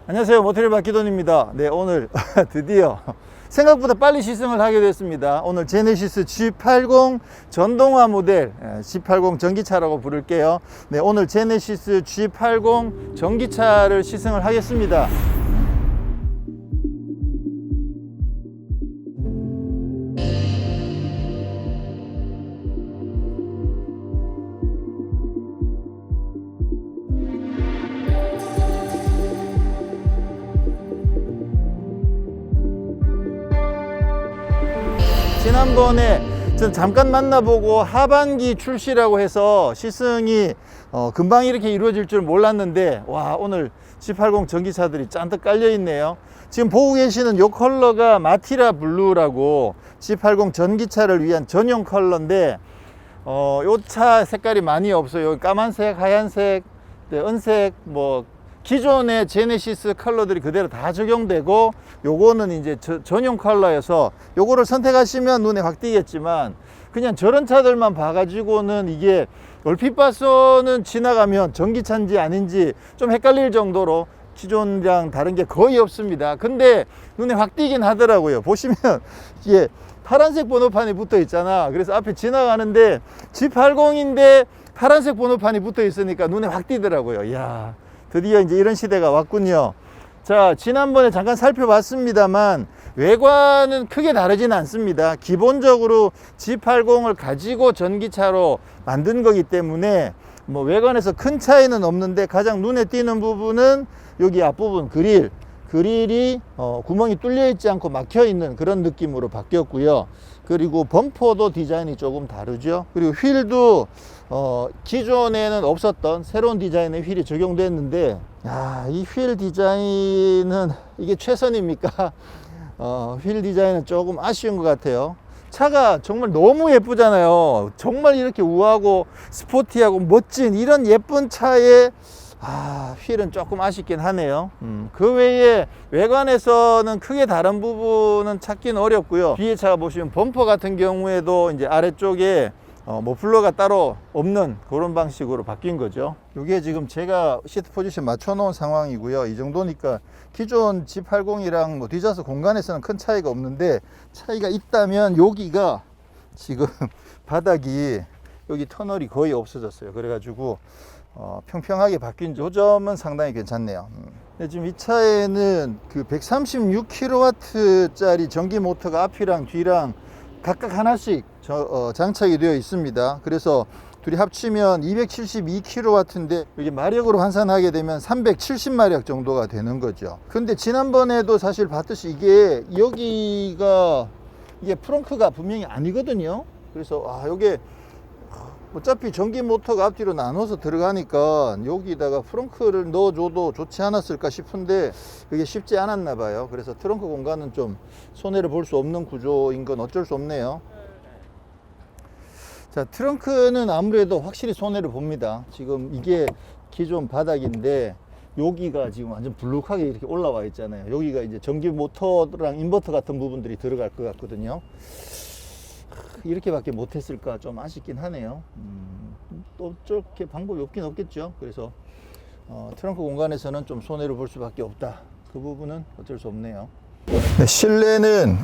안녕하세요, 모터리 박기돈입니다. 네, 오늘 드디어 생각보다 빨리 시승을 하게 됐습니다. 오늘 제네시스 G80 전동화 모델, G80 전기차라고 부를게요. 네, 오늘 제네시스 G80 전기차를 시승을 하겠습니다. 지난번에 전 잠깐 만나보고 하반기 출시라고 해서 시승이 금방 이렇게 이루어질 줄 몰랐는데, 와, 오늘 G80 전기차들이 잔뜩 깔려 있네요. 지금 보고 계시는 이 컬러가 마티라 블루라고 G80 전기차를 위한 전용 컬러인데, 요 차 색깔이 많이 없어요. 까만색, 하얀색, 은색, 뭐 기존의 제네시스 컬러들이 그대로 다 적용되고, 요거는 이제 전용 컬러여서 요거를 선택하시면 눈에 확 띄겠지만, 그냥 저런 차들만 봐가지고는 이게 얼핏 봐서는 지나가면 전기차인지 아닌지 좀 헷갈릴 정도로 기존이랑 다른 게 거의 없습니다. 근데 눈에 확 띄긴 하더라고요. 보시면 이게 파란색 번호판이 붙어 있잖아. 그래서 앞에 지나가는데 G80인데 파란색 번호판이 붙어 있으니까 눈에 확 띄더라고요. 이야, 드디어 이제 이런 시대가 왔군요. 자, 지난번에 잠깐 살펴봤습니다만 외관은 크게 다르진 않습니다. 기본적으로 G80을 가지고 전기차로 만든 거기 때문에 뭐 외관에서 큰 차이는 없는데, 가장 눈에 띄는 부분은 여기 앞부분 그릴이 구멍이 뚫려 있지 않고 막혀 있는 그런 느낌으로 바뀌었고요. 그리고 범퍼도 디자인이 조금 다르죠. 그리고 휠도 기존에는 없었던 새로운 디자인의 휠이 적용됐는데, 이 휠 디자인은 이게 최선입니까? 휠 디자인은 조금 아쉬운 것 같아요. 차가 정말 너무 예쁘잖아요. 정말 이렇게 우아하고 스포티하고 멋진 이런 예쁜 차에 휠은 조금 아쉽긴 하네요. 그 외에 외관에서는 크게 다른 부분은 찾기는 어렵고요. 뒤에 차가 보시면 범퍼 같은 경우에도 이제 아래쪽에 머플러가 따로 없는 그런 방식으로 바뀐 거죠. 이게 지금 제가 시트 포지션 맞춰 놓은 상황이고요. 이 정도니까 기존 G80이랑 뭐 뒷좌석 공간에서는 큰 차이가 없는데, 차이가 있다면 여기가 지금 바닥이 여기 터널이 거의 없어졌어요. 그래가지고 평평하게 바뀐 요 점은 상당히 괜찮네요. 지금 이 차에는 그 136kW 짜리 전기 모터가 앞이랑 뒤랑 각각 하나씩 장착이 되어 있습니다. 그래서 둘이 합치면 272kW인데 이게 마력으로 환산하게 되면 370마력 정도가 되는 거죠. 근데 지난번에도 사실 봤듯이 이게 프렁크가 분명히 아니거든요. 그래서 요게 어차피 전기 모터가 앞뒤로 나눠서 들어가니까 여기다가 프렁크를 넣어줘도 좋지 않았을까 싶은데 그게 쉽지 않았나 봐요. 그래서 트렁크 공간은 좀 손해를 볼 수 없는 구조인 건 어쩔 수 없네요. 자, 트렁크는 아무래도 확실히 손해를 봅니다. 지금 이게 기존 바닥인데 여기가 지금 완전 불룩하게 이렇게 올라와 있잖아요. 여기가 이제 전기 모터랑 인버터 같은 부분들이 들어갈 것 같거든요. 이렇게밖에 못했을까 좀 아쉽긴 하네요. 또 저렇게 방법이 없긴 없겠죠. 그래서 트렁크 공간에서는 좀 손해를 볼 수밖에 없다. 그 부분은 어쩔 수 없네요. 네, 실내는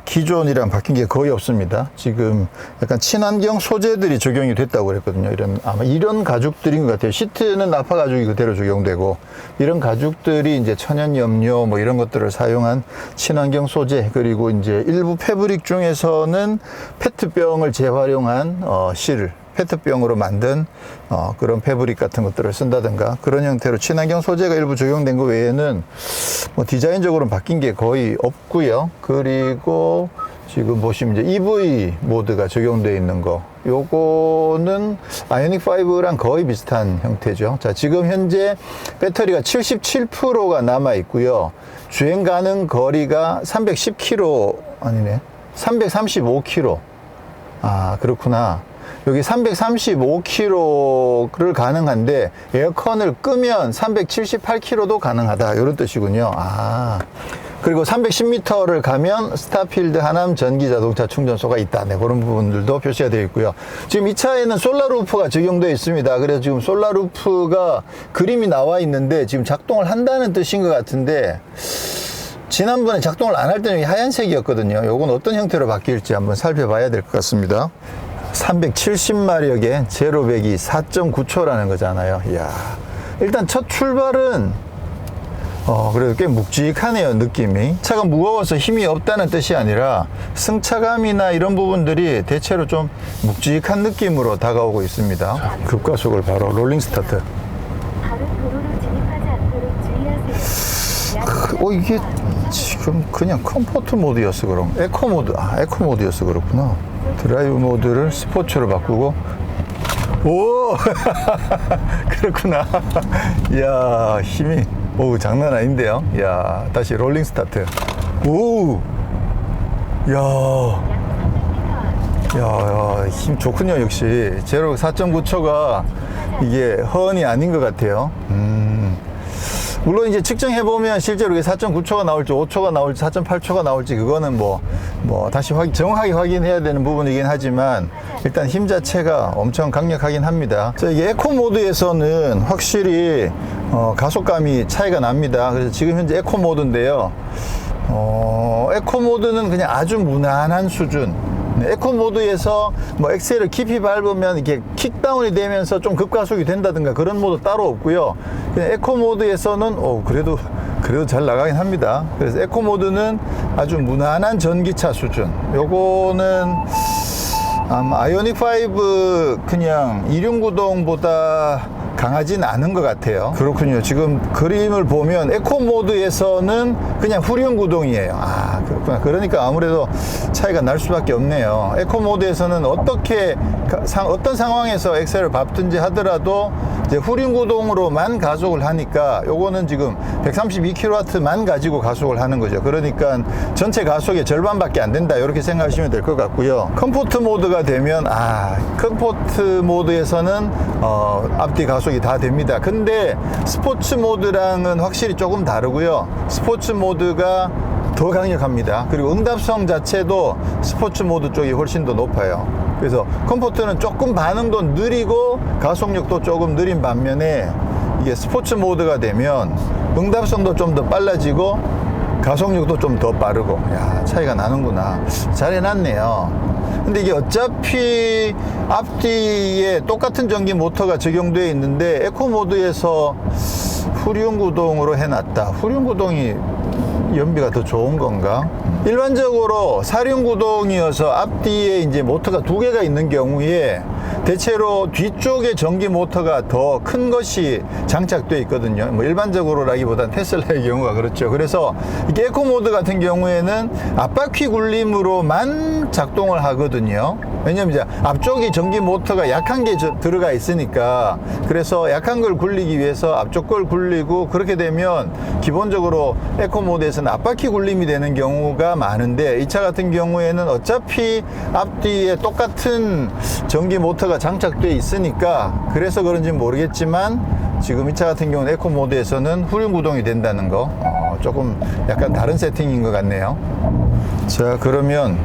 기존이랑 바뀐 게 거의 없습니다. 지금 약간 친환경 소재들이 적용이 됐다고 그랬거든요. 아마 이런 가죽들인 것 같아요. 시트는 나파 가죽이 그대로 적용되고, 이런 가죽들이 이제 천연염료 뭐 이런 것들을 사용한 친환경 소재, 그리고 이제 일부 패브릭 중에서는 페트병을 재활용한 실, 페트병으로 만든 그런 패브릭 같은 것들을 쓴다든가 그런 형태로 친환경 소재가 일부 적용된 것 외에는 뭐 디자인적으로는 바뀐 게 거의 없고요. 그리고 지금 보시면 이제 EV 모드가 적용되어 있는 거, 요거는 아이오닉 5랑 거의 비슷한 형태죠. 자, 지금 현재 배터리가 77%가 남아 있고요. 주행 가능 거리가 310km 아니네, 335km. 그렇구나. 여기 335km를 가능한데 에어컨을 끄면 378km도 가능하다, 이런 뜻이군요. 그리고 310m를 가면 스타필드 하남 전기 자동차 충전소가 있다. 네, 그런 부분들도 표시가 되어 있고요. 지금 이 차에는 솔라루프가 적용되어 있습니다. 그래서 지금 솔라루프가 그림이 나와 있는데 지금 작동을 한다는 뜻인 것 같은데, 지난번에 작동을 안 할 때는 하얀색이었거든요. 요건 어떤 형태로 바뀔지 한번 살펴봐야 될 것 같습니다. 370마력에 제로 100이 4.9초라는 거잖아요. 이야, 일단 첫 출발은 그래도 꽤 묵직하네요, 느낌이. 차가 무거워서 힘이 없다는 뜻이 아니라 승차감이나 이런 부분들이 대체로 좀 묵직한 느낌으로 다가오고 있습니다. 자, 급가속을 바로 롤링 스타트. 다른 도로로 진입하지 않도록 주의하세요. 이게 지금 그냥 컴포트 모드였어. 그럼 에코 모드, 에코 모드였어. 그렇구나. 드라이브 모드를 스포츠로 바꾸고, 오 그렇구나. 이야, 힘이 장난 아닌데요. 이야, 다시 롤링 스타트. 오, 야, 힘 좋군요. 역시 제로 4.9초가 이게 허언이 아닌 것 같아요. 물론 이제 측정해보면 실제로 4.9초가 나올지 5초가 나올지 4.8초가 나올지 그거는 뭐 다시 정확하게 확인해야 되는 부분이긴 하지만 일단 힘 자체가 엄청 강력하긴 합니다. 자, 이게 에코 모드에서는 확실히 가속감이 차이가 납니다. 그래서 지금 현재 에코 모드인데요. 에코 모드는 그냥 아주 무난한 수준. 네, 에코 모드에서 뭐 엑셀을 깊이 밟으면 이렇게 킥다운이 되면서 좀 급가속이 된다든가 그런 모드 따로 없고요. 그냥 에코 모드에서는 그래도 잘 나가긴 합니다. 그래서 에코 모드는 아주 무난한 전기차 수준. 요거는 아마 아이오닉 5 그냥 이륜구동보다 강하진 않은 것 같아요. 그렇군요. 지금 그림을 보면 에코 모드에서는 그냥 후륜구동이에요. 그렇구나. 그러니까 아무래도 차이가 날 수밖에 없네요. 에코 모드에서는 어떤 상황에서 엑셀을 밟든지 하더라도 이제 후륜구동으로만 가속을 하니까 요거는 지금 132kW만 가지고 가속을 하는 거죠. 그러니까 전체 가속의 절반밖에 안 된다, 이렇게 생각하시면 될 것 같고요. 컴포트 모드가 되면 컴포트 모드에서는 앞뒤 가속이 다 됩니다. 근데 스포츠 모드랑은 확실히 조금 다르고요. 스포츠 모드가 더 강력합니다. 그리고 응답성 자체도 스포츠 모드 쪽이 훨씬 더 높아요. 그래서 컴포트는 조금 반응도 느리고 가속력도 조금 느린 반면에 이게 스포츠 모드가 되면 응답성도 좀 더 빨라지고 가속력도 좀 더 빠르고, 차이가 나는구나. 잘 해놨네요. 근데 이게 어차피 앞뒤에 똑같은 전기 모터가 적용되어 있는데 에코 모드에서 후륜구동으로 해놨다. 후륜구동이 연비가 더 좋은 건가? 일반적으로 사륜구동이어서 앞뒤에 이제 모터가 두 개가 있는 경우에 대체로 뒤쪽에 전기 모터가 더 큰 것이 장착되어 있거든요. 일반적으로라기보단 테슬라의 경우가 그렇죠. 그래서 이게 에코 모드 같은 경우에는 앞바퀴 굴림으로만 작동을 하거든요. 왜냐면 이제 앞쪽이 전기 모터가 약한 게 들어가 있으니까, 그래서 약한 걸 굴리기 위해서 앞쪽 걸 굴리고, 그렇게 되면 기본적으로 에코 모드에서는 앞바퀴 굴림이 되는 경우가 많은데, 이 차 같은 경우에는 어차피 앞뒤에 똑같은 전기 모터가 장착되어 있으니까 그래서 그런지 모르겠지만 지금 이 차 같은 경우는 에코 모드에서는 후륜구동이 된다는 거, 조금 약간 다른 세팅인 것 같네요. 자, 그러면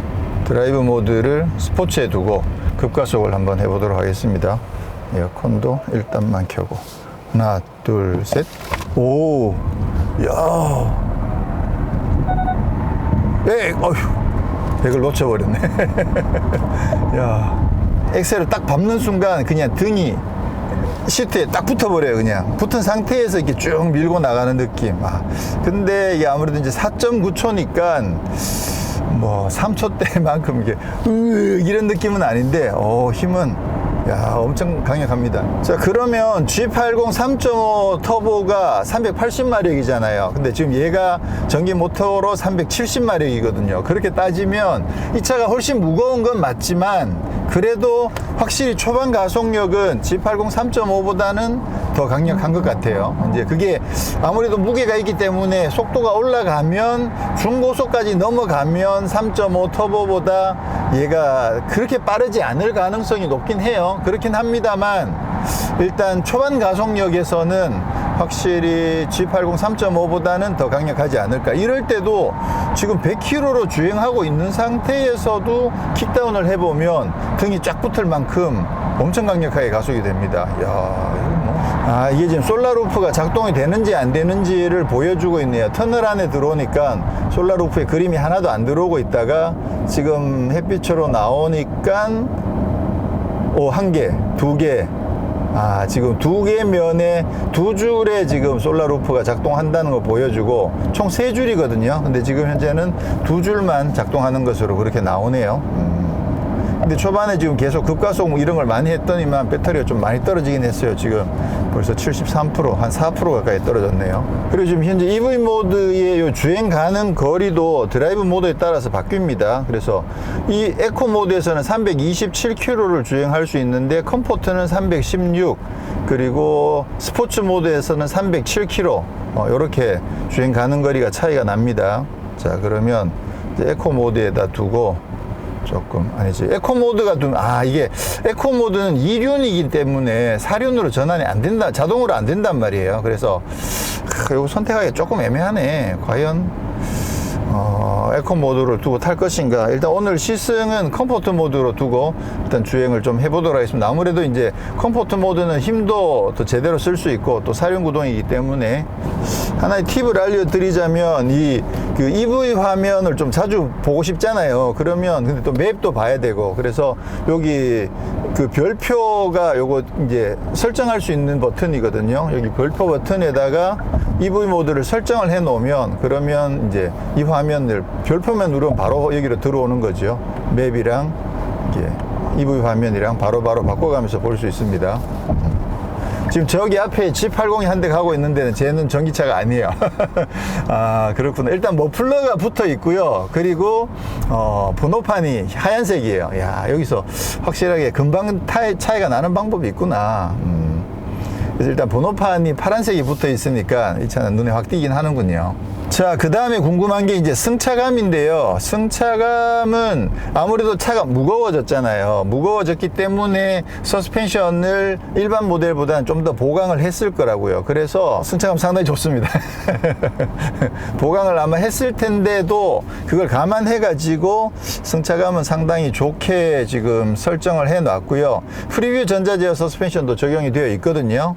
드라이브 모드를 스포츠에 두고 급가속을 한번 해보도록 하겠습니다. 에어컨도 일단만 켜고, 하나 둘 셋. 오, 야, 백을 놓쳐버렸네. 야, 엑셀을 딱 밟는 순간 그냥 등이 시트에 딱 붙어버려요. 그냥 붙은 상태에서 이렇게 쭉 밀고 나가는 느낌. 근데 이게 아무래도 이제 4.9초니까 뭐 3초대만큼 이게 이런 느낌은 아닌데 힘은 엄청 강력합니다. 자, 그러면 G80 3.5 터보가 380마력이잖아요. 근데 지금 얘가 전기 모터로 370마력이거든요. 그렇게 따지면 이 차가 훨씬 무거운 건 맞지만 그래도 확실히 초반 가속력은 G80 3.5보다는 더 강력한 것 같아요. 이제 그게 아무래도 무게가 있기 때문에 속도가 올라가면 중고속까지 넘어가면 3.5 터보보다 얘가 그렇게 빠르지 않을 가능성이 높긴 해요. 그렇긴 합니다만 일단 초반 가속력에서는 확실히 G80 3.5보다는 더 강력하지 않을까. 이럴 때도 지금 100km로 주행하고 있는 상태에서도 킥다운을 해보면 등이 쫙 붙을 만큼 엄청 강력하게 가속이 됩니다. 이야, 이거 뭐. 이게 지금 솔라루프가 작동이 되는지 안 되는지를 보여주고 있네요. 터널 안에 들어오니까 솔라루프에 그림이 하나도 안 들어오고 있다가 지금 햇빛으로 나오니까 한 개, 두 개. 지금 두 개 면에 두 줄에 지금 솔라루프가 작동한다는 거 보여주고 총 세 줄이거든요. 근데 지금 현재는 두 줄만 작동하는 것으로 그렇게 나오네요. 근데 초반에 지금 계속 급가속 이런 걸 많이 했더니만 배터리가 좀 많이 떨어지긴 했어요. 지금 벌써 73%, 한 4% 가까이 떨어졌네요. 그리고 지금 현재 EV 모드의 요 주행 가능 거리도 드라이브 모드에 따라서 바뀝니다. 그래서 이 에코 모드에서는 327km를 주행할 수 있는데 컴포트는 316, 그리고 스포츠 모드에서는 307km 이렇게 주행 가능 거리가 차이가 납니다. 자, 그러면 이제 에코 모드에다 두고 조금 아니지, 에코 모드가 좀 이게 에코 모드는 2륜이기 때문에 4륜으로 전환이 안 된다, 자동으로 안 된단 말이에요. 그래서 이거 선택하기 조금 애매하네. 과연 에코 모드를 두고 탈 것인가. 일단 오늘 시승은 컴포트 모드로 두고 일단 주행을 좀 해보도록 하겠습니다. 아무래도 이제 컴포트 모드는 힘도 더 제대로 쓸 수 있고 또 사륜 구동이기 때문에 하나의 팁을 알려드리자면 그 EV 화면을 좀 자주 보고 싶잖아요. 그러면 근데 또 맵도 봐야 되고, 그래서 여기 그 별표가 요거 이제 설정할 수 있는 버튼이거든요. 여기 별표 버튼에다가 EV 모드를 설정을 해 놓으면, 그러면 이제 이 화면을 별표만 누르면 바로 여기로 들어오는 거죠. 맵이랑 이게 EV 화면이랑 바로바로 바꿔가면서 볼 수 있습니다. 지금 저기 앞에 G80이 한 대 가고 있는 데는 쟤는 전기차가 아니에요. 그렇구나. 일단 머플러가 붙어 있고요. 그리고 번호판이 하얀색이에요. 야, 여기서 확실하게 금방 차이가 나는 방법이 있구나. 그래서 일단 번호판이 파란색이 붙어 있으니까 이 차는 눈에 확 띄긴 하는군요. 자, 그 다음에 궁금한 게 이제 승차감인데요. 승차감은 아무래도 차가 무거워졌잖아요. 무거워졌기 때문에 서스펜션을 일반 모델보다는 좀 더 보강을 했을 거라고요. 그래서 승차감 상당히 좋습니다. 보강을 아마 했을 텐데도 그걸 감안해 가지고 승차감은 상당히 좋게 지금 설정을 해 놨고요. 프리뷰 전자제어 서스펜션도 적용이 되어 있거든요.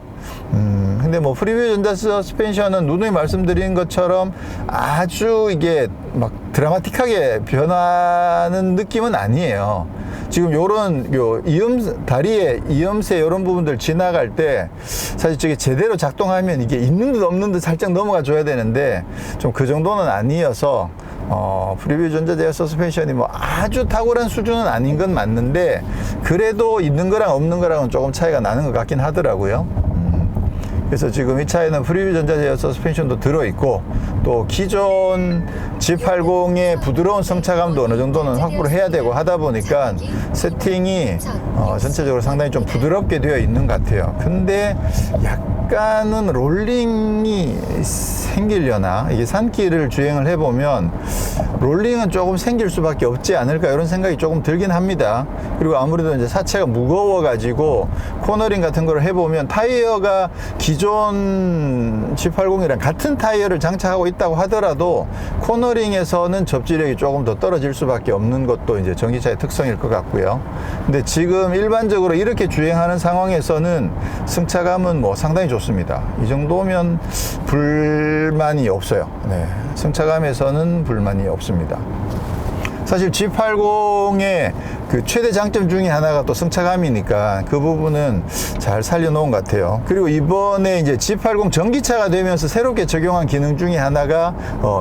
근데 뭐 프리뷰 전자 서스펜션은 누누이 말씀드린 것처럼 아주 이게 막 드라마틱하게 변하는 느낌은 아니에요. 지금 요런 다리에 이음새 요런 부분들 지나갈 때 사실 저게 제대로 작동하면 이게 있는 듯 없는 듯 살짝 넘어가 줘야 되는데 좀 그 정도는 아니어서 프리뷰 전자제어 서스펜션이 뭐 아주 탁월한 수준은 아닌 건 맞는데 그래도 있는 거랑 없는 거랑은 조금 차이가 나는 것 같긴 하더라고요. 그래서 지금 이 차에는 프리뷰 전자제어 서스펜션도 들어있고 또 기존 G80의 부드러운 승차감도 어느 정도는 확보를 해야 되고 하다 보니까 세팅이 전체적으로 상당히 좀 부드럽게 되어 있는 것 같아요. 근데 약간은 롤링이 생기려나, 이게 산길을 주행을 해보면 롤링은 조금 생길 수밖에 없지 않을까 이런 생각이 조금 들긴 합니다. 그리고 아무래도 이제 사체가 무거워 가지고 코너링 같은 걸 해보면 타이어가 기존 G80이랑 같은 타이어를 장착하고 있다고 하더라도 코너링에서는 접지력이 조금 더 떨어질 수밖에 없는 것도 이제 전기차의 특성일 것 같고요. 근데 지금 일반적으로 이렇게 주행하는 상황에서는 승차감은 뭐 상당히 좋습니다. 이 정도면 불만이 없어요. 네, 승차감에서는 불만이 없습니다. 사실 G80의 그 최대 장점 중에 하나가 또 승차감이니까 그 부분은 잘 살려놓은 것 같아요. 그리고 이번에 이제 G80 전기차가 되면서 새롭게 적용한 기능 중에 하나가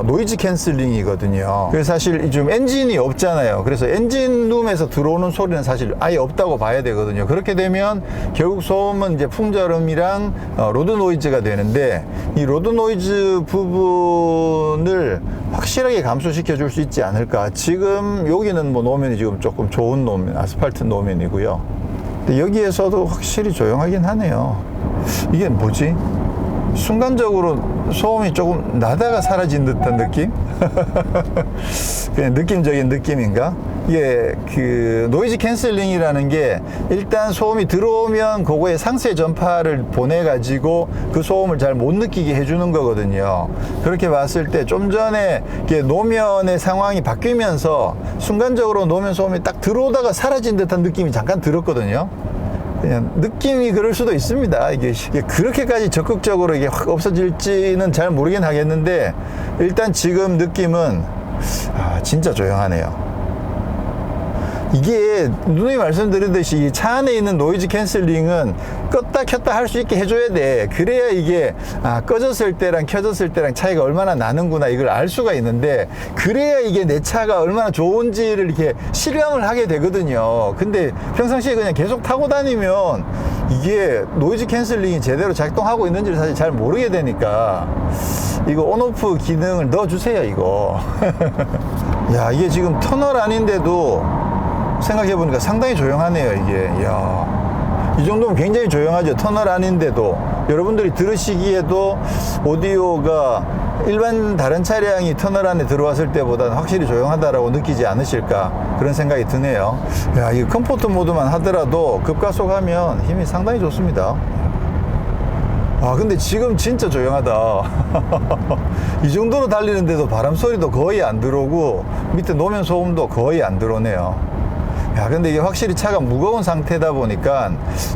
노이즈 캔슬링이거든요. 그래서 사실 지금 엔진이 없잖아요. 그래서 엔진룸에서 들어오는 소리는 사실 아예 없다고 봐야 되거든요. 그렇게 되면 결국 소음은 이제 풍절음이랑 로드 노이즈가 되는데 이 로드 노이즈 부분을 확실하게 감소시켜 줄 수 있지 않을까. 지금 여기는 뭐 노면이 지금 조금 좋은 노면, 아스팔트 노면이고요. 근데 여기에서도 확실히 조용하긴 하네요. 이게 뭐지? 순간적으로 소음이 조금 나다가 사라진 듯한 느낌? 그냥 느낌적인 느낌인가? 이게 그 노이즈 캔슬링이라는 게 일단 소음이 들어오면 그거에 상쇄 전파를 보내 가지고 그 소음을 잘 못 느끼게 해주는 거거든요. 그렇게 봤을 때 좀 전에 이렇게 노면의 상황이 바뀌면서 순간적으로 노면 소음이 딱 들어오다가 사라진 듯한 느낌이 잠깐 들었거든요. 그냥 느낌이 그럴 수도 있습니다. 이게 그렇게까지 적극적으로 이게 확 없어질지는 잘 모르긴 하겠는데, 일단 지금 느낌은 진짜 조용하네요. 이게 누누이 말씀드리듯이 차 안에 있는 노이즈 캔슬링은 껐다 켰다 할 수 있게 해줘야 돼. 그래야 이게 꺼졌을 때랑 켜졌을 때랑 차이가 얼마나 나는구나 이걸 알 수가 있는데, 그래야 이게 내 차가 얼마나 좋은지를 이렇게 실감을 하게 되거든요. 근데 평상시에 그냥 계속 타고 다니면 이게 노이즈 캔슬링이 제대로 작동하고 있는지를 사실 잘 모르게 되니까 이거 온오프 기능을 넣어주세요, 이거. 야, 이게 지금 터널 아닌데도 생각해보니까 상당히 조용하네요, 이게. 이야, 이 정도면 굉장히 조용하죠. 터널 아닌데도. 여러분들이 들으시기에도 오디오가 일반 다른 차량이 터널 안에 들어왔을 때보다는 확실히 조용하다라고 느끼지 않으실까, 그런 생각이 드네요. 야, 이 컴포트 모드만 하더라도 급가속하면 힘이 상당히 좋습니다. 근데 지금 진짜 조용하다. 이 정도로 달리는데도 바람 소리도 거의 안 들어오고 밑에 노면 소음도 거의 안 들어오네요. 야, 근데 이게 확실히 차가 무거운 상태다 보니까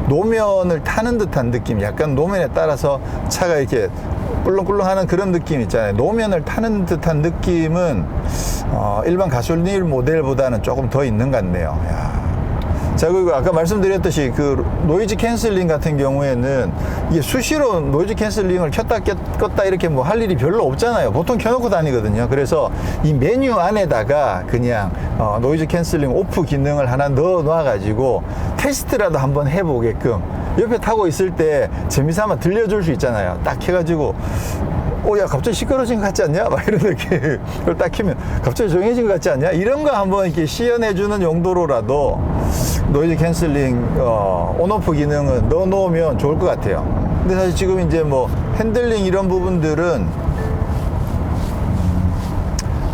노면을 타는 듯한 느낌, 약간 노면에 따라서 차가 이렇게 꿀렁꿀렁하는 그런 느낌 있잖아요. 노면을 타는 듯한 느낌은 일반 가솔린 모델보다는 조금 더 있는 것 같네요. 야. 자, 그리고 아까 말씀드렸듯이 그 노이즈 캔슬링 같은 경우에는 이게 수시로 노이즈 캔슬링을 켰다 껐다 이렇게 뭐 할 일이 별로 없잖아요. 보통 켜놓고 다니거든요. 그래서 이 메뉴 안에다가 그냥 노이즈 캔슬링 오프 기능을 하나 넣어 놔 가지고 테스트라도 한번 해보게끔, 옆에 타고 있을 때 재미삼아 들려줄 수 있잖아요. 딱 해가지고 야, 갑자기 시끄러워진 것 같지 않냐? 막 이런 느낌. 그걸 딱 키면 갑자기 조용해진 것 같지 않냐? 이런 거 한번 이렇게 시연해주는 용도로라도 노이즈 캔슬링 온오프 기능은 넣어 놓으면 좋을 것 같아요. 근데 사실 지금 이제 뭐 핸들링 이런 부분들은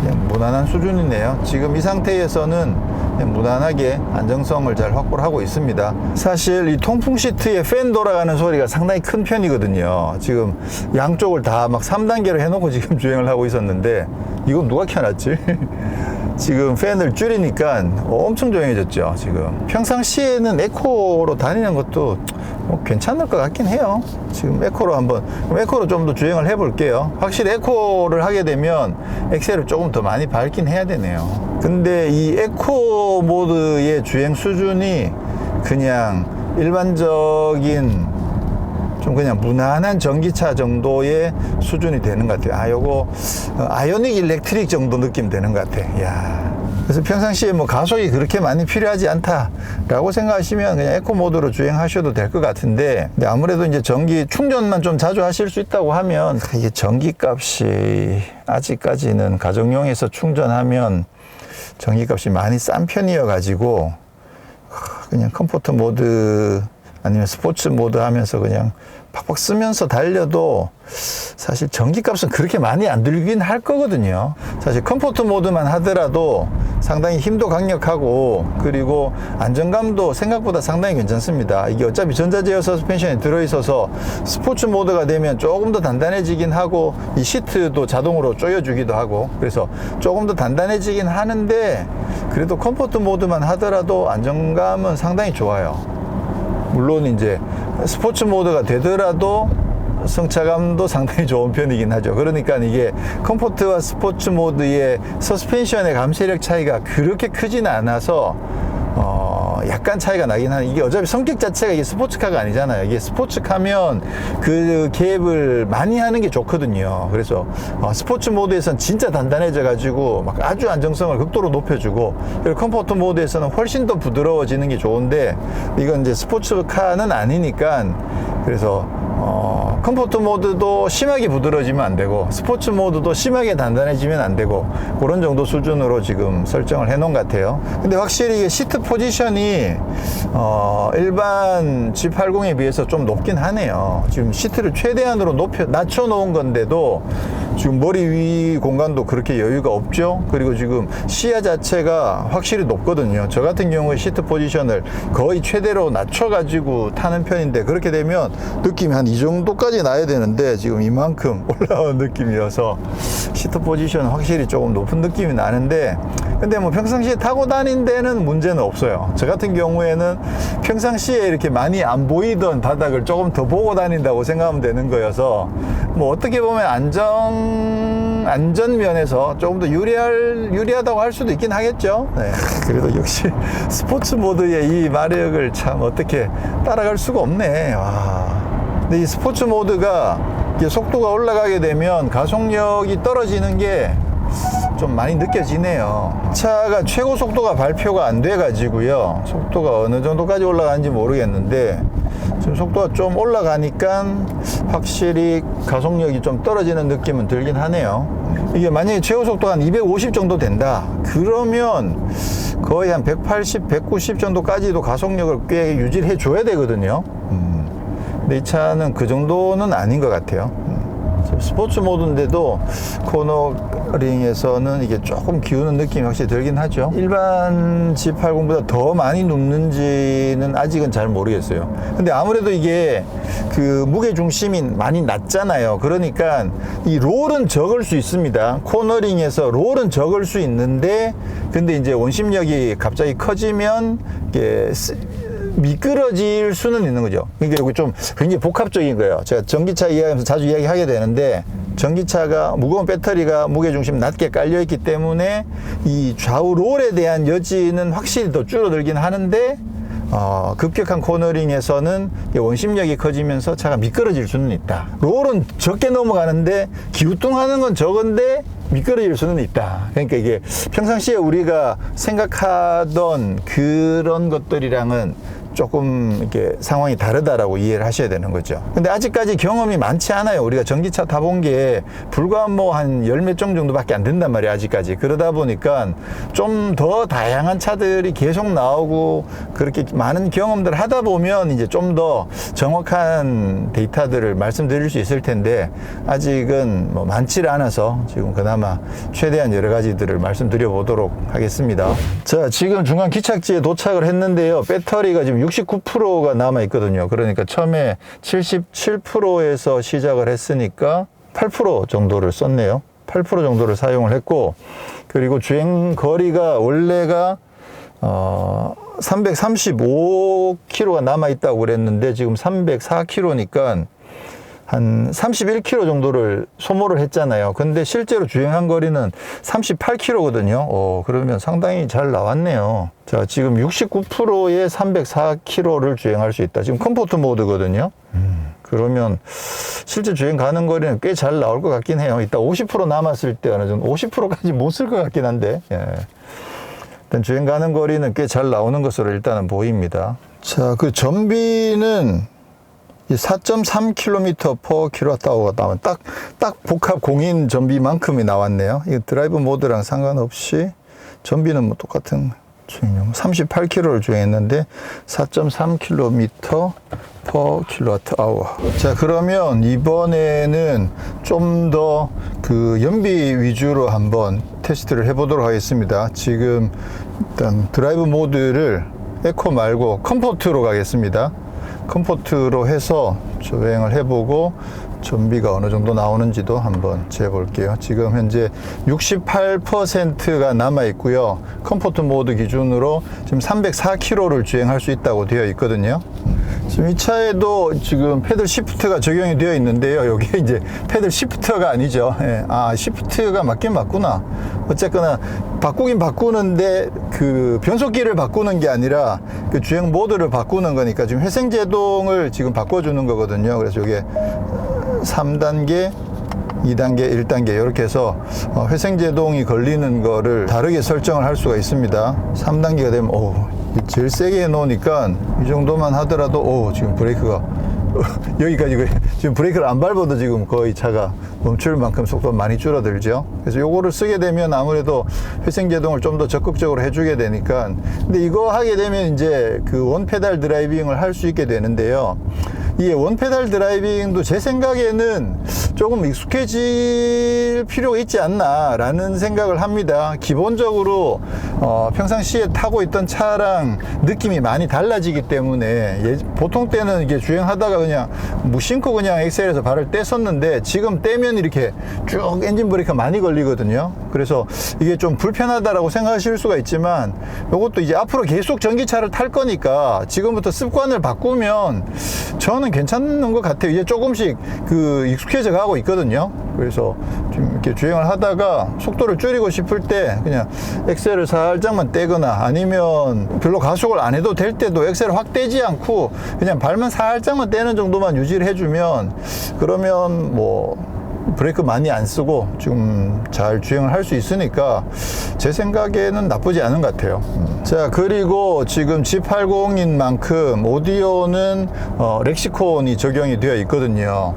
그냥 무난한 수준이네요. 지금 이 상태에서는 그냥 무난하게 안정성을 잘 확보를 하고 있습니다. 사실 이 통풍 시트에 팬 돌아가는 소리가 상당히 큰 편이거든요. 지금 양쪽을 다 막 3단계로 해놓고 지금 주행을 하고 있었는데, 이건 누가 켜놨지? 지금 팬을 줄이니까 엄청 조용해졌죠. 지금 평상시에는 에코로 다니는 것도 뭐 괜찮을 것 같긴 해요. 지금 에코로 에코로 좀 더 주행을 해 볼게요. 확실히 에코를 하게 되면 엑셀을 조금 더 많이 밟긴 해야 되네요. 근데 이 에코 모드의 주행 수준이 그냥 일반적인 좀 그냥 무난한 전기차 정도의 수준이 되는 것 같아요. 요거 아이오닉 일렉트릭 정도 느낌 되는 것 같아. 야. 그래서 평상시에 뭐 가속이 그렇게 많이 필요하지 않다라고 생각하시면 그냥 에코 모드로 주행하셔도 될 것 같은데, 근데 아무래도 이제 전기 충전만 좀 자주 하실 수 있다고 하면 이게 전기값이 아직까지는 가정용에서 충전하면 전기값이 많이 싼 편이어 가지고 그냥 컴포트 모드 아니면 스포츠 모드 하면서 그냥 팍팍 쓰면서 달려도 사실 전기값은 그렇게 많이 안 들긴 할 거거든요. 사실 컴포트 모드만 하더라도 상당히 힘도 강력하고 그리고 안정감도 생각보다 상당히 괜찮습니다. 이게 어차피 전자제어 서스펜션이 들어있어서 스포츠 모드가 되면 조금 더 단단해지긴 하고 이 시트도 자동으로 조여주기도 하고 그래서 조금 더 단단해지긴 하는데, 그래도 컴포트 모드만 하더라도 안정감은 상당히 좋아요. 물론 이제 스포츠 모드가 되더라도 승차감도 상당히 좋은 편이긴 하죠. 그러니까 이게 컴포트와 스포츠 모드의 서스펜션의 감시력 차이가 그렇게 크지는 않아서 약간 차이가 나긴 하는, 이게 어차피 성격 자체가 이게 스포츠카가 아니잖아요. 이게 스포츠카면 그 갭을 많이 하는 게 좋거든요. 그래서 스포츠 모드에서는 진짜 단단해져 가지고 막 아주 안정성을 극도로 높여주고, 그리고 컴포트 모드에서는 훨씬 더 부드러워지는 게 좋은데, 이건 이제 스포츠카는 아니니까 그래서 컴포트 모드도 심하게 부드러워지면 안 되고 스포츠 모드도 심하게 단단해지면 안 되고 그런 정도 수준으로 지금 설정을 해 놓은 것 같아요. 근데 확실히 시트 포지션이 일반 G80에 비해서 좀 높긴 하네요. 지금 시트를 최대한으로 낮춰 놓은 건데도 지금 머리 위 공간도 그렇게 여유가 없죠. 그리고 지금 시야 자체가 확실히 높거든요. 저 같은 경우에 시트 포지션을 거의 최대로 낮춰가지고 타는 편인데, 그렇게 되면 느낌이 한 이 정도까지 나야 되는데 지금 이만큼 올라온 느낌이어서 시트 포지션 확실히 조금 높은 느낌이 나는데, 근데 뭐 평상시에 타고 다닌 데는 문제는 없어요. 저 같은 경우에는 평상시에 이렇게 많이 안 보이던 바닥을 조금 더 보고 다닌다고 생각하면 되는 거여서, 뭐 어떻게 보면 안전면에서 조금 더 유리하다고 할 수도 있긴 하겠죠. 네. 그래도 역시 스포츠 모드의 이 마력을 참 어떻게 따라갈 수가 없네. 와. 근데 이 스포츠 모드가 이게 속도가 올라가게 되면 가속력이 떨어지는 게 좀 많이 느껴지네요. 차가 최고 속도가 발표가 안 돼 가지고요, 속도가 어느 정도까지 올라가는지 모르겠는데 지금 속도가 좀 올라가니까 확실히 가속력이 좀 떨어지는 느낌은 들긴 하네요. 이게 만약에 최고 속도가 한 250 정도 된다 그러면 거의 한 180, 190 정도까지도 가속력을 꽤 유지를 해 줘야 되거든요. 근데 이 차는 그 정도는 아닌 것 같아요. 스포츠 모드인데도 코너링에서는 이게 조금 기우는 느낌이 확실히 들긴 하죠. 일반 G80보다 더 많이 눕는지는 아직은 잘 모르겠어요. 근데 아무래도 이게 그 무게 중심이 많이 낮잖아요. 그러니까 이 롤은 적을 수 있습니다. 코너링에서 롤은 적을 수 있는데, 근데 이제 원심력이 갑자기 커지면 이게 미끄러질 수는 있는 거죠. 그러니까 이게 좀 굉장히 복합적인 거예요. 제가 전기차 이야기하면서 자주 이야기하게 되는데, 전기차가 무거운 배터리가 무게중심 낮게 깔려있기 때문에 이 좌우 롤에 대한 여지는 확실히 더 줄어들긴 하는데, 급격한 코너링에서는 원심력이 커지면서 차가 미끄러질 수는 있다. 롤은 적게 넘어가는데 기우뚱하는 건 적은데 미끄러질 수는 있다. 그러니까 이게 평상시에 우리가 생각하던 그런 것들이랑은 조금 이렇게 상황이 다르다라고 이해를 하셔야 되는 거죠. 근데 아직까지 경험이 많지 않아요. 우리가 전기차 타본 게 불과 뭐 한 열 몇 종 정도밖에 안 된단 말이에요, 아직까지. 그러다 보니까 좀 더 다양한 차들이 계속 나오고 그렇게 많은 경험들을 하다 보면 이제 좀 더 정확한 데이터들을 말씀드릴 수 있을 텐데, 아직은 뭐 많지를 않아서 지금 그나마 최대한 여러 가지들을 말씀드려 보도록 하겠습니다. 자, 지금 중간 기착지에 도착을 했는데요. 배터리가 지금 69%가 남아 있거든요. 그러니까 처음에 77%에서 시작을 했으니까 8% 정도를 썼네요. 8% 정도를 사용을 했고, 그리고 주행 거리가 원래가 335km가 남아 있다고 그랬는데 지금 304km니까 한 31km 정도를 소모를 했잖아요. 근데 실제로 주행한 거리는 38km거든요. 그러면 상당히 잘 나왔네요. 자, 지금 69%에 304km를 주행할 수 있다. 지금 컴포트 모드거든요. 그러면 실제 주행 가는 거리는 꽤 잘 나올 것 같긴 해요. 이따 50% 남았을 때 어느 정도 50%까지 못 쓸 것 같긴 한데, 일단 주행 가는 거리는 꽤 잘 나오는 것으로 일단은 보입니다. 자, 그 전비는 4.3km/kWh가 나오면 딱 복합 공인 전비만큼이 나왔네요. 이거 드라이브 모드랑 상관없이 전비는 뭐 똑같은 주행용 38km를 주행했는데 4.3km/kWh. 자, 그러면 이번에는 좀 더 그 연비 위주로 한번 테스트를 해보도록 하겠습니다. 지금 일단 드라이브 모드를 에코 말고 컴포트로 가겠습니다. 컴포트로 해서 주행을 해보고 전비가 어느 정도 나오는지도 한번 재볼게요. 지금 현재 68%가 남아 있고요. 컴포트 모드 기준으로 지금 304km를 주행할 수 있다고 되어 있거든요. 지금 이 차에도 지금 패들 시프트가 적용이 되어 있는데요. 여기 이제 패들 시프트가 아니죠. 시프트가 맞긴 맞구나. 어쨌거나 바꾸긴 바꾸는데 그 변속기를 바꾸는 게 아니라 그 주행 모드를 바꾸는 거니까 지금 회생제동을 지금 바꿔주는 거거든요. 그래서 이게 3단계, 2단계, 1단계 이렇게 해서 회생제동이 걸리는 거를 다르게 설정을 할 수가 있습니다. 3단계가 되면 제일 세게 해놓으니까 이 정도만 하더라도 지금 브레이크가 여기까지 지금 브레이크를 안 밟아도 지금 거의 차가 멈출 만큼 속도가 많이 줄어들죠. 그래서 요거를 쓰게 되면 아무래도 회생제동을 좀 더 적극적으로 해주게 되니까, 근데 이거 하게 되면 이제 그 원페달 드라이빙을 할 수 있게 되는데요. 이게 원페달 드라이빙도 제 생각에는 조금 익숙해질 필요가 있지 않나 라는 생각을 합니다. 기본적으로 평상시에 타고 있던 차랑 느낌이 많이 달라지기 때문에 보통 때는 이게 주행하다가 그냥 무심코 그냥 엑셀에서 발을 뗐었는데 지금 떼면 이렇게 쭉 엔진 브레이크가 많이 걸리거든요. 그래서 이게 좀 불편하다라고 생각하실 수가 있지만 이것도 이제 앞으로 계속 전기차를 탈 거니까 지금부터 습관을 바꾸면 저는 괜찮은 것 같아요. 이제 조금씩 익숙해져 가고 있거든요. 그래서 좀 이렇게 주행을 하다가 속도를 줄이고 싶을 때 그냥 엑셀을 살짝만 떼거나 아니면 별로 가속을 안 해도 될 때도 엑셀을 확 떼지 않고 그냥 발만 살짝만 떼는 정도만 유지를 해주면 그러면 뭐 브레이크 많이 안 쓰고 지금 잘 주행을 할 수 있으니까 제 생각에는 나쁘지 않은 것 같아요. 자, 그리고 지금 G80인 만큼 오디오는 렉시콘이 적용이 되어 있거든요.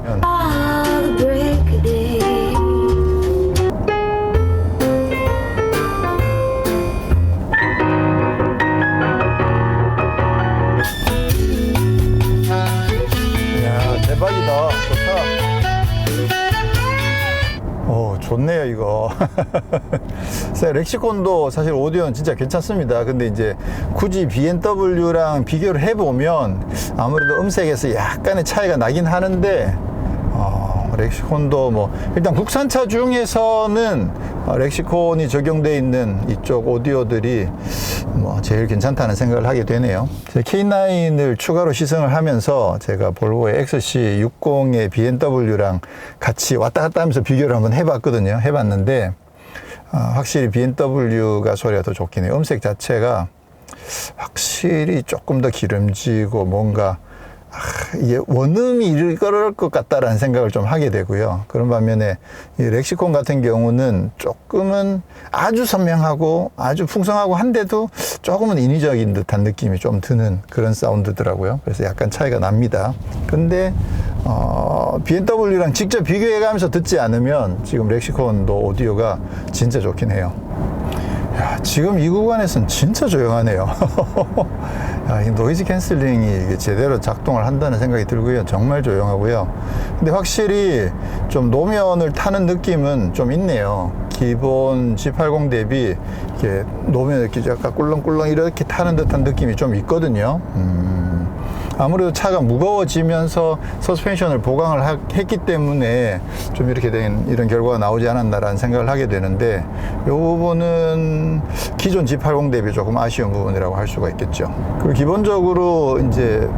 이야, 대박이다. 좋다. 좋네요, 이거. 렉시콘도 사실 오디오는 진짜 괜찮습니다. 근데 이제 굳이 BMW랑 비교를 해보면 아무래도 음색에서 약간의 차이가 나긴 하는데, 렉시콘도 뭐, 일단 국산차 중에서는 렉시콘이 적용되어 있는 이쪽 오디오들이 뭐 제일 괜찮다는 생각을 하게 되네요. K9을 추가로 시승을 하면서 제가 볼보의 XC60의 BMW랑 같이 왔다 갔다 하면서 비교를 한번 해봤거든요. 해봤는데 확실히 BMW가 소리가 더 좋긴 해요. 음색 자체가 확실히 조금 더 기름지고 뭔가 이게 원음이 이럴 것 같다라는 생각을 좀 하게 되고요. 그런 반면에 이 렉시콘 같은 경우는 조금은 아주 선명하고 아주 풍성하고 한데도 조금은 인위적인 듯한 느낌이 좀 드는 그런 사운드더라고요. 그래서 약간 차이가 납니다. 근데 BMW랑 직접 비교해 가면서 듣지 않으면 지금 렉시콘도 오디오가 진짜 좋긴 해요. 야, 지금 이 구간에서는 진짜 조용하네요. 야, 이 노이즈 캔슬링이 이게 제대로 작동을 한다는 생각이 들고요. 정말 조용하고요. 근데 확실히 좀 노면을 타는 느낌은 좀 있네요. 기본 G80 대비 이렇게 노면 이렇게 약간 꿀렁꿀렁 이렇게 타는 듯한 느낌이 좀 있거든요. 아무래도 차가 무거워지면서 서스펜션을 보강을 했기 때문에 좀 이렇게 된 이런 결과가 나오지 않았나라는 생각을 하게 되는데 이 부분은 기존 G80 대비 조금 아쉬운 부분이라고 할 수가 있겠죠. 그리고 기본적으로 이제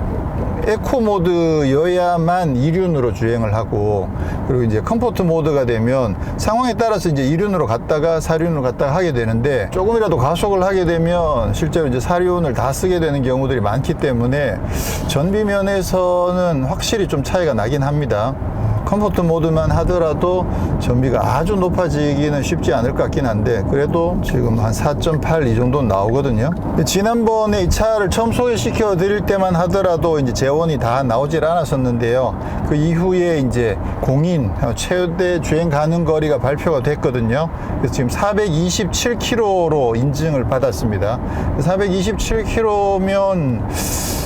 에코 모드여야만 2륜으로 주행을 하고 그리고 이제 컴포트 모드가 되면 상황에 따라서 이제 2륜으로 갔다가 4륜으로 갔다가 하게 되는데 조금이라도 가속을 하게 되면 실제로 이제 4륜을 다 쓰게 되는 경우들이 많기 때문에 전비면에서는 확실히 좀 차이가 나긴 합니다. 컴포트 모드만 하더라도 전비가 아주 높아지기는 쉽지 않을 것 같긴 한데 그래도 지금 한 4.8 이 정도는 나오거든요. 지난번에 이 차를 처음 소개시켜 드릴 때만 하더라도 이제 재원이 다 나오질 않았었는데요. 그 이후에 이제 공인 최대 주행 가능 거리가 발표가 됐거든요. 그래서 지금 427km로 인증을 받았습니다. 427km면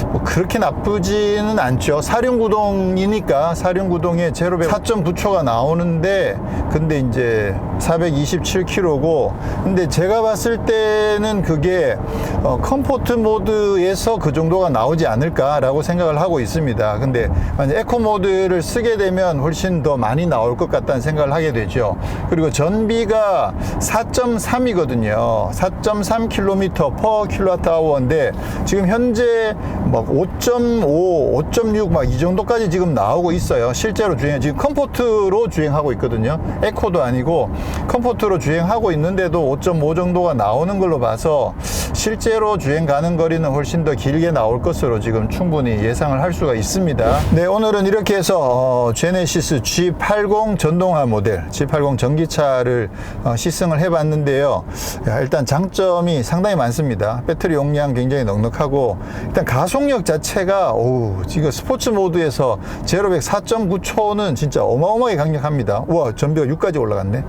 뭐 그렇게 나쁘지는 않죠. 사륜구동이니까 사륜구동에 제로백 4.9초가 나오는데 근데 이제 427km고 근데 제가 봤을 때는 그게 컴포트 모드에서 그 정도가 나오지 않을까라고 생각을 하고 있습니다. 근데 만약 에코 모드를 쓰게 되면 훨씬 더 많이 나올 것 같다는 생각을 하게 되죠. 그리고 전비가 4.3이거든요. 4.3km/kWh인데 지금 현재 막 5.5, 5.6 막 이 정도까지 지금 나오고 있어요. 실제로 지금 컴포트로 주행하고 있거든요. 에코도 아니고 컴포트로 주행하고 있는데도 5.5 정도가 나오는 걸로 봐서 실제로 주행 가는 거리는 훨씬 더 길게 나올 것으로 지금 충분히 예상을 할 수가 있습니다. 네, 오늘은 이렇게 해서 제네시스 G80 전동화 모델 G80 전기차를 시승을 해봤는데요. 일단 장점이 상당히 많습니다. 배터리 용량 굉장히 넉넉하고 일단 가속력 자체가 지금 스포츠 모드에서 제로백 4.9초는 진짜 어마어마하게 강력합니다. 우와, 전비가 6까지 올라갔네.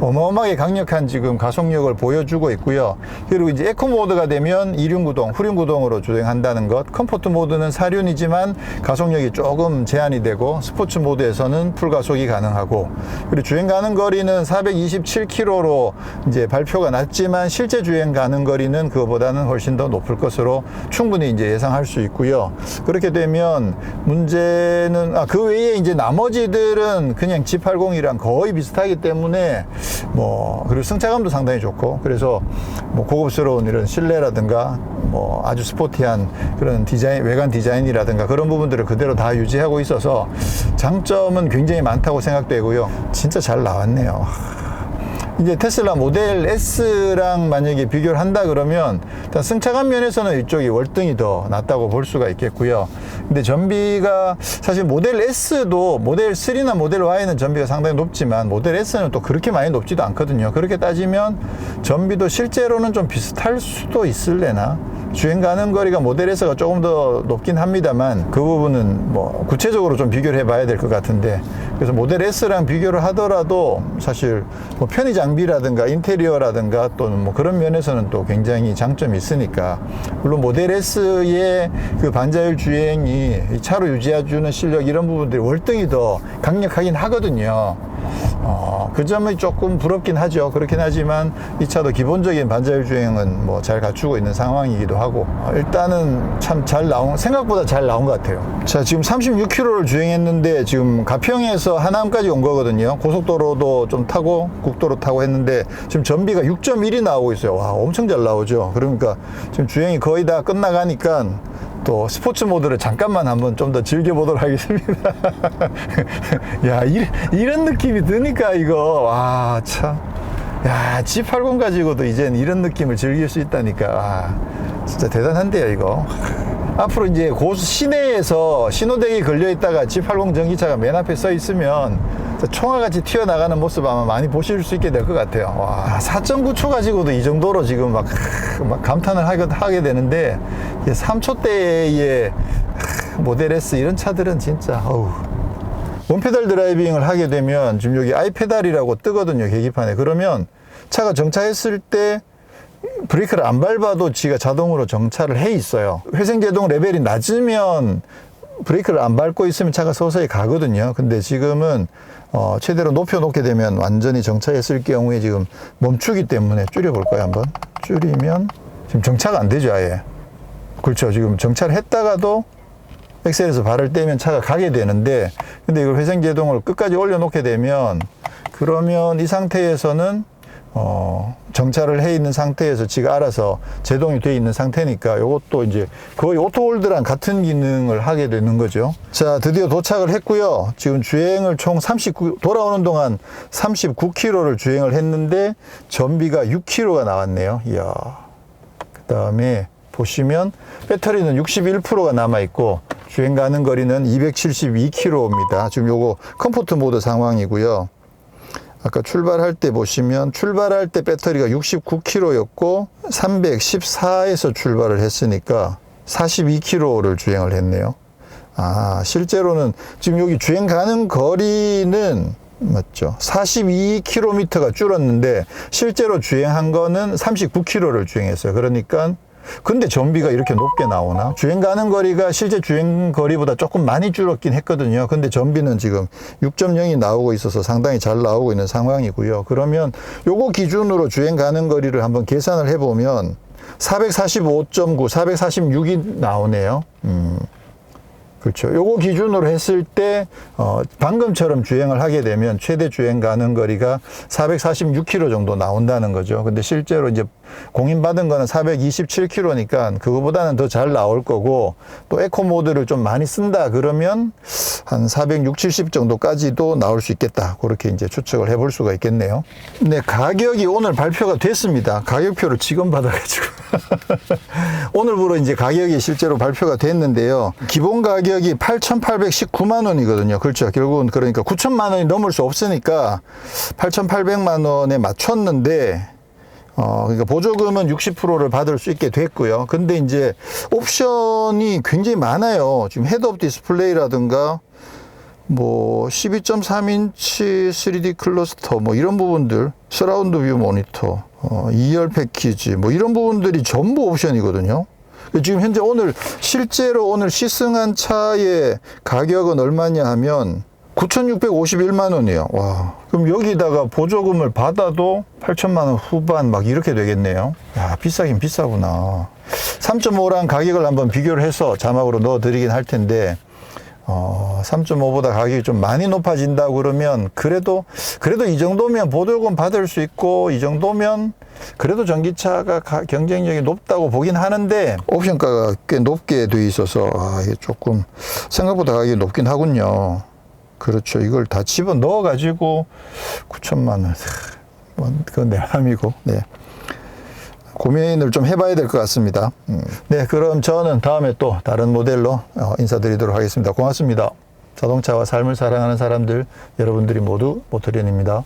어마어마하게 강력한 지금 가속력을 보여주고 있고요. 그리고 이제 에코 모드가 되면 이륜구동, 후륜구동으로 주행한다는 것, 컴포트 모드는 사륜이지만 가속력이 조금 제한이 되고, 스포츠 모드에서는 풀가속이 가능하고, 그리고 주행 가는 거리는 427km로 이제 발표가 났지만 실제 주행 가는 거리는 그거보다는 훨씬 더 높을 것으로 충분히 이제 예상할 수 있고요. 그렇게 되면 문제는 그 외에 이제 나머지들은 그냥 G80이랑 거의 비슷하기 때문에 그리고 승차감도 상당히 좋고, 그래서 고급스러운 이런 실내라든가 아주 스포티한 그런 디자인, 외관 디자인이라든가 그런 부분들을 그대로 다 유지하고 있어서 장점은 굉장히 많다고 생각되고요. 진짜 잘 나왔네요. 이제 테슬라 모델 S랑 만약에 비교를 한다 그러면 일단 승차감 면에서는 이쪽이 월등히 더 낫다고 볼 수가 있겠고요. 근데 전비가 사실 모델 S도 모델 3나 모델 Y는 전비가 상당히 높지만 모델 S는 또 그렇게 많이 높지도 않거든요. 그렇게 따지면 전비도 실제로는 좀 비슷할 수도 있을래나? 주행 가는 거리가 모델 S가 조금 더 높긴 합니다만 그 부분은 구체적으로 좀 비교를 해봐야 될 것 같은데, 그래서 모델 S랑 비교를 하더라도 사실 편의 장비라든가 인테리어라든가 또는 그런 면에서는 또 굉장히 장점이 있으니까, 물론 모델 S의 그 반자율 주행이 이 차로 유지해주는 실력 이런 부분들이 월등히 더 강력하긴 하거든요. 그 점이 조금 부럽긴 하죠. 그렇긴 하지만 이 차도 기본적인 반자율 주행은 잘 갖추고 있는 상황이기도 하고, 일단은 참 잘 나온, 생각보다 잘 나온 것 같아요. 자, 지금 36km를 주행했는데 지금 가평에서 하남까지 온 거거든요. 고속도로도 좀 타고 국도로 타고 했는데 지금 전비가 6.1이 나오고 있어요. 와, 엄청 잘 나오죠. 그러니까 지금 주행이 거의 다 끝나가니까 또 스포츠 모드를 잠깐만 한번 좀 더 즐겨보도록 하겠습니다. 야, 이런 느낌이 드니까 이거, 와, 참. 야, G80 가지고도 이젠 이런 느낌을 즐길 수 있다니까. 와, 진짜 대단한데요, 이거. 앞으로 이제 시내에서 신호등이 걸려있다가 G80 전기차가 맨 앞에 서 있으면 총알같이 튀어나가는 모습 아마 많이 보실 수 있게 될 것 같아요. 와, 4.9초 가지고도 이 정도로 지금 막 감탄을 하게 되는데, 3초대의 모델 S 이런 차들은 진짜, 원페달 드라이빙을 하게 되면 지금 여기 아이페달이라고 뜨거든요, 계기판에. 그러면 차가 정차했을 때 브레이크를 안 밟아도 지가 자동으로 정차를 해 있어요. 회생제동 레벨이 낮으면 브레이크를 안 밟고 있으면 차가 서서히 가거든요. 근데 지금은 최대로 높여놓게 되면 완전히 정차했을 경우에 지금 멈추기 때문에 줄여볼까요, 한번? 줄이면 지금 정차가 안 되죠, 아예. 그렇죠. 지금 정차를 했다가도 엑셀에서 발을 떼면 차가 가게 되는데, 근데 이걸 회생제동을 끝까지 올려놓게 되면, 그러면 이 상태에서는 정차를 해 있는 상태에서 지가 알아서 제동이 돼 있는 상태니까 이것도 이제 거의 오토홀드랑 같은 기능을 하게 되는 거죠. 자, 드디어 도착을 했고요. 지금 주행을 총 돌아오는 동안 39km를 주행을 했는데 전비가 6km가 나왔네요. 이야. 그 다음에 보시면 배터리는 61%가 남아있고 주행 가는 거리는 272km입니다. 지금 요거 컴포트 모드 상황이고요. 아까 출발할 때 보시면 출발할 때 배터리가 69km였고 314에서 출발을 했으니까 42km를 주행을 했네요. 실제로는 지금 여기 주행 가는 거리는 맞죠? 42km가 줄었는데 실제로 주행한 거는 39km를 주행했어요. 그러니까 근데 전비가 이렇게 높게 나오나? 주행 가는 거리가 실제 주행 거리보다 조금 많이 줄었긴 했거든요. 근데 전비는 지금 6.0이 나오고 있어서 상당히 잘 나오고 있는 상황이고요. 그러면 요거 기준으로 주행 가는 거리를 한번 계산을 해보면 445.9, 446이 나오네요. 그렇죠. 요거 기준으로 했을 때 방금처럼 주행을 하게 되면 최대 주행 가는 거리가 446km 정도 나온다는 거죠. 근데 실제로 이제 공인받은 거는 427km니까 그거보다는 더 잘 나올 거고, 또 에코 모드를 좀 많이 쓴다 그러면 한 460, 70 정도까지도 나올 수 있겠다. 그렇게 이제 추측을 해볼 수가 있겠네요. 네, 가격이 오늘 발표가 됐습니다. 가격표를 지금 받아가지고 오늘부로 이제 가격이 실제로 발표가 됐는데요. 기본 가격이 8,819만 원이거든요. 그렇죠. 결국은 그러니까 9천만 원이 넘을 수 없으니까 8,800만 원에 맞췄는데, 그러니까 보조금은 60%를 받을 수 있게 됐고요. 근데 이제 옵션이 굉장히 많아요. 지금 헤드업 디스플레이라든가 뭐 12.3인치 3D 클러스터 뭐 이런 부분들, 서라운드 뷰 모니터, 2열 패키지 뭐 이런 부분들이 전부 옵션이거든요. 지금 현재 오늘 실제로 오늘 시승한 차의 가격은 얼마냐 하면 9,651만 원이에요. 와, 그럼 여기다가 보조금을 받아도 8천만 원 후반 막 이렇게 되겠네요. 야, 비싸긴 비싸구나. 3.5랑 가격을 한번 비교를 해서 자막으로 넣어 드리긴 할 텐데 3.5보다 가격이 좀 많이 높아진다 그러면 그래도 이 정도면 보조금 받을 수 있고, 이 정도면 그래도 전기차가 경쟁력이 높다고 보긴 하는데, 옵션가가 꽤 높게 돼 있어서 이게 조금 생각보다 가격이 높긴 하군요. 그렇죠. 이걸 다 집어 넣어 가지고 9천만 원. 그건 내 맘이고. 네. 고민을 좀 해봐야 될 것 같습니다. 네, 그럼 저는 다음에 또 다른 모델로 인사드리도록 하겠습니다. 고맙습니다. 자동차와 삶을 사랑하는 사람들, 여러분들이 모두 모터리언입니다.